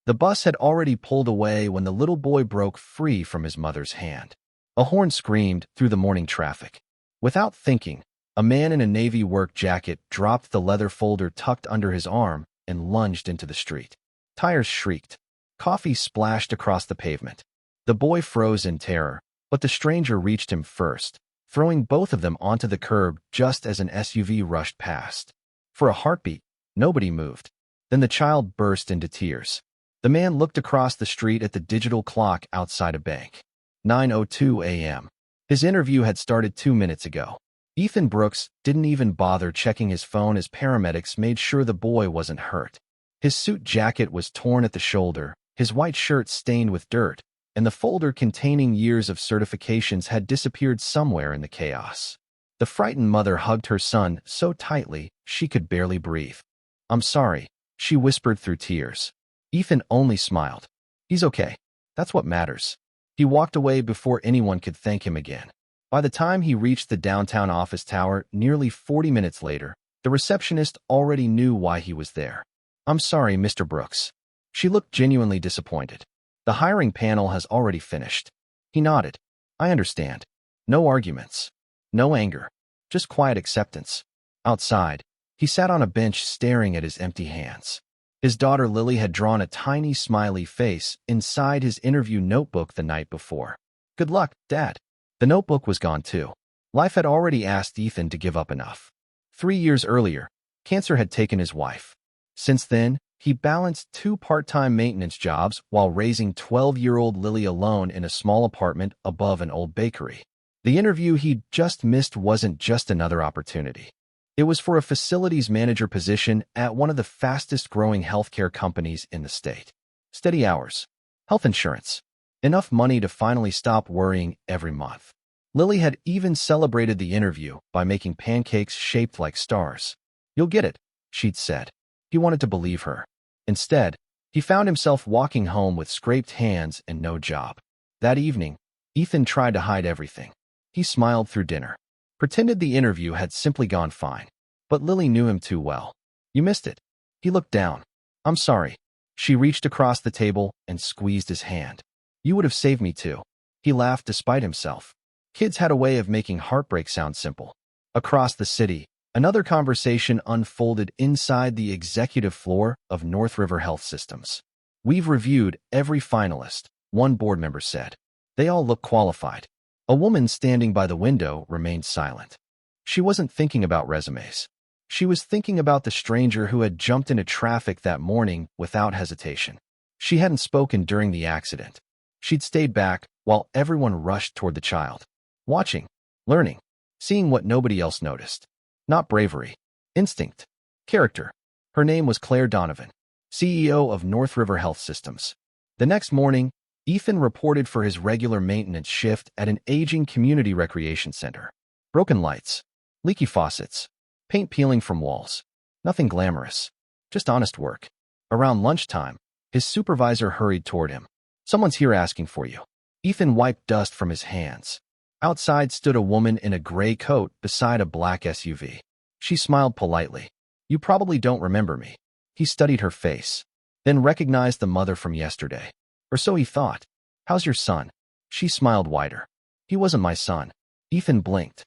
The bus had already pulled away when the little boy broke free from his mother's hand. A horn screamed through the morning traffic. Without thinking, a man in a navy work jacket dropped the leather folder tucked under his arm and lunged into the street. Tires shrieked. Coffee splashed across the pavement. The boy froze in terror, but the stranger reached him first, throwing both of them onto the curb just as an SUV rushed past. For a heartbeat, nobody moved. Then the child burst into tears. The man looked across the street at the digital clock outside a bank. 9:02 a.m. His interview had started 2 minutes ago. Ethan Brooks didn't even bother checking his phone as paramedics made sure the boy wasn't hurt. His suit jacket was torn at the shoulder, his white shirt stained with dirt, and the folder containing years of certifications had disappeared somewhere in the chaos. The frightened mother hugged her son so tightly she could barely breathe. "I'm sorry," she whispered through tears. Ethan only smiled. "He's okay. That's what matters." He walked away before anyone could thank him again. By the time he reached the downtown office tower nearly 40 minutes later, the receptionist already knew why he was there. "I'm sorry, Mr. Brooks." She looked genuinely disappointed. "The hiring panel has already finished." He nodded. "I understand." No arguments. No anger. Just quiet acceptance. Outside, he sat on a bench staring at his empty hands. His daughter Lily had drawn a tiny smiley face inside his interview notebook the night before. "Good luck, Dad." The notebook was gone too. Life had already asked Ethan to give up enough. 3 years earlier, cancer had taken his wife. Since then, he balanced 2 part-time maintenance jobs while raising 12-year-old Lily alone in a small apartment above an old bakery. The interview he'd just missed wasn't just another opportunity. It was for a facilities manager position at one of the fastest-growing healthcare companies in the state. Steady hours, health insurance, enough money to finally stop worrying every month. Lily had even celebrated the interview by making pancakes shaped like stars. "You'll get it," she'd said. He wanted to believe her. Instead, he found himself walking home with scraped hands and no job. That evening, Ethan tried to hide everything. He smiled through dinner, pretended the interview had simply gone fine. But Lily knew him too well. "You missed it." He looked down. "I'm sorry." She reached across the table and squeezed his hand. "You would have saved me too." He laughed despite himself. Kids had a way of making heartbreak sound simple. Across the city, another conversation unfolded inside the executive floor of North River Health Systems. "We've reviewed every finalist," one board member said. "They all look qualified." A woman standing by the window remained silent. She wasn't thinking about resumes. She was thinking about the stranger who had jumped into traffic that morning without hesitation. She hadn't spoken during the accident. She'd stayed back while everyone rushed toward the child. Watching, learning, seeing what nobody else noticed. Not bravery. Instinct. Character. Her name was Claire Donovan, CEO of North River Health Systems. The next morning, Ethan reported for his regular maintenance shift at an aging community recreation center. Broken lights, leaky faucets, paint peeling from walls. Nothing glamorous, just honest work. Around lunchtime, his supervisor hurried toward him. "Someone's here asking for you." Ethan wiped dust from his hands. Outside stood a woman in a gray coat beside a black SUV. She smiled politely. "You probably don't remember me." He studied her face, then recognized the mother from yesterday. Or so he thought. "How's your son?" She smiled wider. "He wasn't my son." Ethan blinked.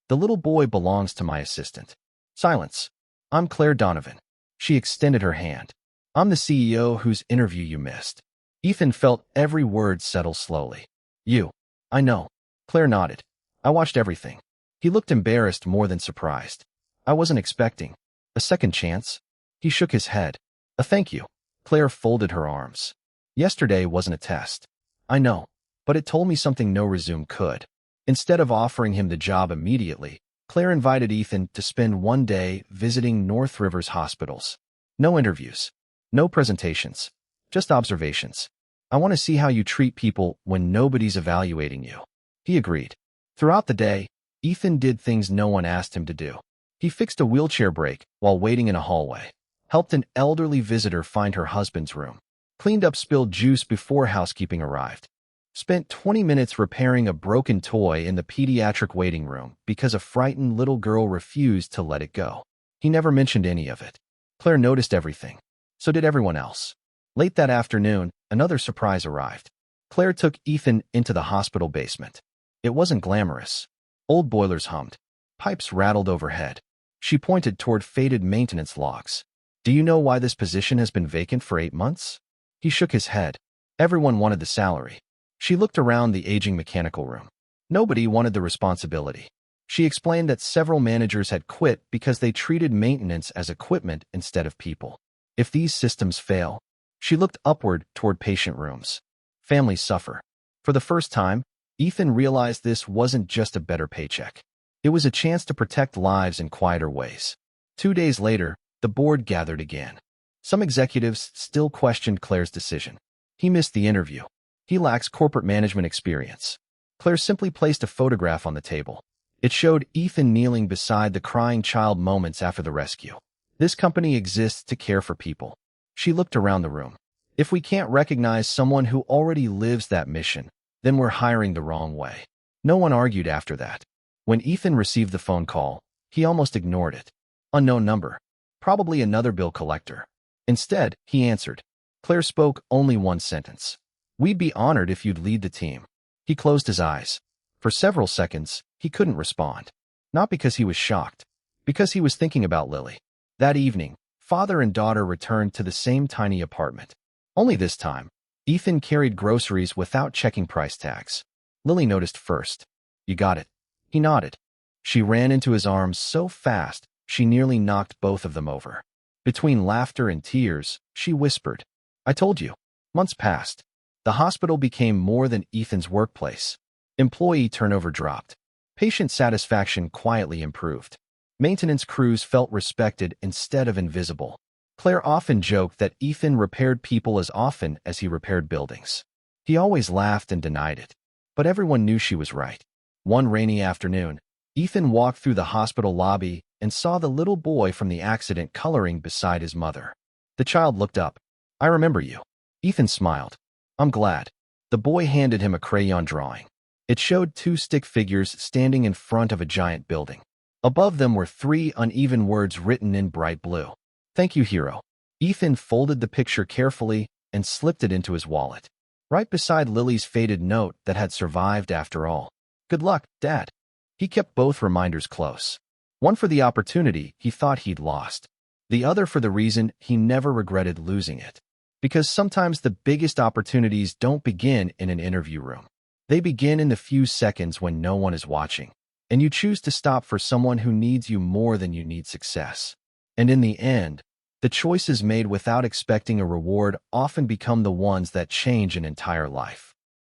"The little boy belongs to my assistant." Silence. "I'm Claire Donovan." She extended her hand. "I'm the CEO whose interview you missed." Ethan felt every word settle slowly. "You." "I know." Claire nodded. "I watched everything." He looked embarrassed more than surprised. "I wasn't expecting a second chance." He shook his head. "A thank you." Claire folded her arms. "Yesterday wasn't a test." "I know, but it told me something no resume could." Instead of offering him the job immediately, Claire invited Ethan to spend one day visiting North River's hospitals. No interviews, no presentations, just observations. "I want to see how you treat people when nobody's evaluating you." He agreed. Throughout the day, Ethan did things no one asked him to do. He fixed a wheelchair brake while waiting in a hallway, helped an elderly visitor find her husband's room, cleaned up spilled juice before housekeeping arrived, spent 20 minutes repairing a broken toy in the pediatric waiting room because a frightened little girl refused to let it go. He never mentioned any of it. Claire noticed everything. So did everyone else. Late that afternoon, another surprise arrived. Claire took Ethan into the hospital basement. It wasn't glamorous. Old boilers hummed. Pipes rattled overhead. She pointed toward faded maintenance logs. Do you know why this position has been vacant for 8 months? He shook his head. Everyone wanted the salary. She looked around the aging mechanical room. Nobody wanted the responsibility. She explained that several managers had quit because they treated maintenance as equipment instead of people. If these systems fail, she looked upward toward patient rooms. Families suffer. For the first time, Ethan realized this wasn't just a better paycheck. It was a chance to protect lives in quieter ways. 2 days later, the board gathered again. Some executives still questioned Claire's decision. He missed the interview. He lacks corporate management experience. Claire simply placed a photograph on the table. It showed Ethan kneeling beside the crying child moments after the rescue. This company exists to care for people. She looked around the room. If we can't recognize someone who already lives that mission, then we're hiring the wrong way. No one argued after that. When Ethan received the phone call, he almost ignored it. Unknown number. Probably another bill collector. Instead, he answered. Claire spoke only one sentence. We'd be honored if you'd lead the team. He closed his eyes. For several seconds, he couldn't respond. Not because he was shocked, because he was thinking about Lily. That evening, father and daughter returned to the same tiny apartment. Only this time, Ethan carried groceries without checking price tags. Lily noticed first. You got it. He nodded. She ran into his arms so fast, she nearly knocked both of them over. Between laughter and tears, she whispered, I told you. Months passed. The hospital became more than Ethan's workplace. Employee turnover dropped. Patient satisfaction quietly improved. Maintenance crews felt respected instead of invisible. Claire often joked that Ethan repaired people as often as he repaired buildings. He always laughed and denied it. But everyone knew she was right. One rainy afternoon, Ethan walked through the hospital lobby and saw the little boy from the accident coloring beside his mother. The child looked up. I remember you. Ethan smiled. I'm glad. The boy handed him a crayon drawing. It showed 2 stick figures standing in front of a giant building. Above them were 3 uneven words written in bright blue. Thank you, hero. Ethan folded the picture carefully and slipped it into his wallet. Right beside Lily's faded note that had survived after all. Good luck, Dad. He kept both reminders close. One for the opportunity he thought he'd lost. The other for the reason he never regretted losing it. Because sometimes the biggest opportunities don't begin in an interview room. They begin in the few seconds when no one is watching, and you choose to stop for someone who needs you more than you need success. And in the end, the choices made without expecting a reward often become the ones that change an entire life.